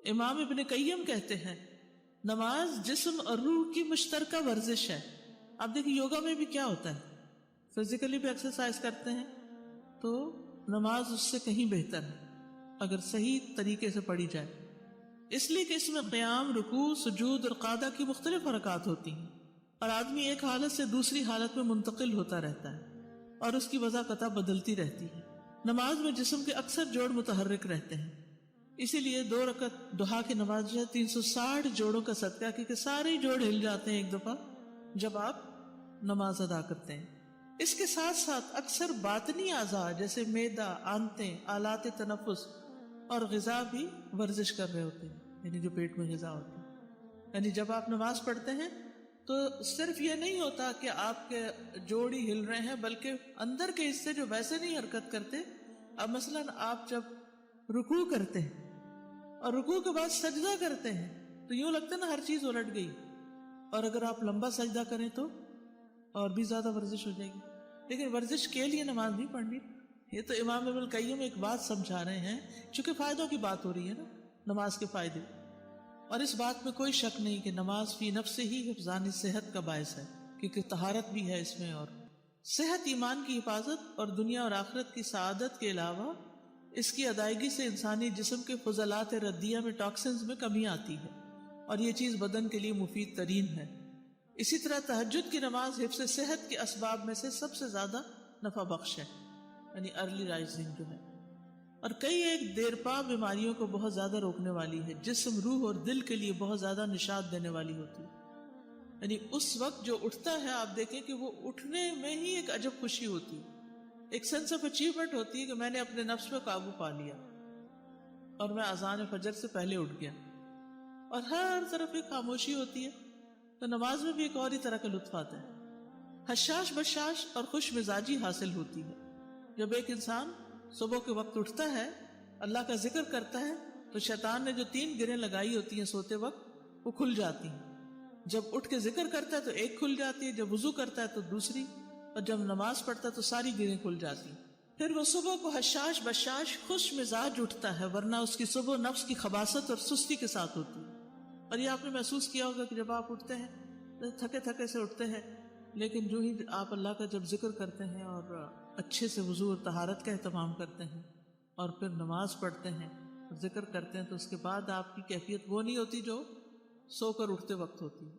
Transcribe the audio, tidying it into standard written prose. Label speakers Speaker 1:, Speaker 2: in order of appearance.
Speaker 1: امام ابن قیم کہتے ہیں نماز جسم اور روح کی مشترکہ ورزش ہے. اب دیکھیں یوگا میں بھی کیا ہوتا ہے، فزیکلی بھی ایکسرسائز کرتے ہیں، تو نماز اس سے کہیں بہتر ہے اگر صحیح طریقے سے پڑھی جائے، اس لیے کہ اس میں قیام، رکوع، سجود اور قعدہ کی مختلف حرکات ہوتی ہیں، اور آدمی ایک حالت سے دوسری حالت میں منتقل ہوتا رہتا ہے اور اس کی وضع قطع بدلتی رہتی ہے. نماز میں جسم کے اکثر جوڑ متحرک رہتے ہیں، اسی لیے 2 رکعت ضحیٰ کی نماز جو ہے 360 جوڑوں کا صدقہ، کیونکہ سارے جوڑ ہل جاتے ہیں ایک دفعہ جب آپ نماز ادا کرتے ہیں. اس کے ساتھ ساتھ اکثر باطنی اعضاء جیسے معدہ، آنتیں، آلات تنفس اور غذا بھی ورزش کر رہے ہوتے ہیں، یعنی جو پیٹ میں غذا ہوتی ہے. یعنی جب آپ نماز پڑھتے ہیں تو صرف یہ نہیں ہوتا کہ آپ کے جوڑ ہی ہل رہے ہیں، بلکہ اندر کے حصے جو ویسے نہیں حرکت کرتے، اب مثلا آپ جب رکوع کرتے ہیں اور رکوع کے بعد سجدہ کرتے ہیں تو یوں لگتا ہے نا ہر چیز الٹ گئی، اور اگر آپ لمبا سجدہ کریں تو اور بھی زیادہ ورزش ہو جائے گی. لیکن ورزش کے لیے نماز نہیں پڑھنی. یہ تو امام ابن القیم ایک بات سمجھا رہے ہیں، چونکہ فائدوں کی بات ہو رہی ہے نا، نماز کے فائدے، اور اس بات میں کوئی شک نہیں کہ نماز فی نفس ہی حفظان صحت کا باعث ہے، کیونکہ طہارت بھی ہے اس میں، اور صحت، ایمان کی حفاظت اور دنیا اور آخرت کی سعادت کے علاوہ اس کی ادائیگی سے انسانی جسم کے فضلات ردیہ میں ٹاکسنز میں کمی آتی ہے، اور یہ چیز بدن کے لیے مفید ترین ہے. اسی طرح تہجد کی نماز حفظ صحت کے اسباب میں سے سب سے زیادہ نفع بخش ہے، یعنی ارلی رائزنگ جو ہے، اور کئی ایک دیرپا بیماریوں کو بہت زیادہ روکنے والی ہے، جسم، روح اور دل کے لیے بہت زیادہ نشاط دینے والی ہوتی ہے. یعنی اس وقت جو اٹھتا ہے آپ دیکھیں کہ وہ اٹھنے میں ہی ایک عجب خوشی ہوتی ہے، ایک سینس آف اچیومنٹ ہوتی ہے کہ میں نے اپنے نفس پہ قابو پا لیا اور میں اذان فجر سے پہلے اٹھ گیا، اور ہر طرف ایک خاموشی ہوتی ہے. تو نماز میں بھی ایک اور ہی طرح کا لطف آتا ہے، حشاش بشاش اور خوش مزاجی حاصل ہوتی ہے. جب ایک انسان صبح کے وقت اٹھتا ہے، اللہ کا ذکر کرتا ہے، تو شیطان نے جو 3 گریں لگائی ہوتی ہیں سوتے وقت وہ کھل جاتی ہیں. جب اٹھ کے ذکر کرتا ہے تو ایک کھل جاتی ہے، جب وضو کرتا ہے تو دوسری، اور جب نماز پڑھتا ہے تو ساری گریں کھل جاتی ہیں. پھر وہ صبح کو حشاش بشاش خوش مزاج اٹھتا ہے، ورنہ اس کی صبح نفس کی خباثت اور سستی کے ساتھ ہوتی ہے. اور یہ آپ نے محسوس کیا ہوگا کہ جب آپ اٹھتے ہیں تھکے تھکے سے اٹھتے ہیں، لیکن جو ہی آپ اللہ کا جب ذکر کرتے ہیں اور اچھے سے وضو اور طہارت کا اہتمام کرتے ہیں اور پھر نماز پڑھتے ہیں اور ذکر کرتے ہیں، تو اس کے بعد آپ کی کیفیت وہ نہیں ہوتی جو سو کر اٹھتے وقت ہوتی ہے.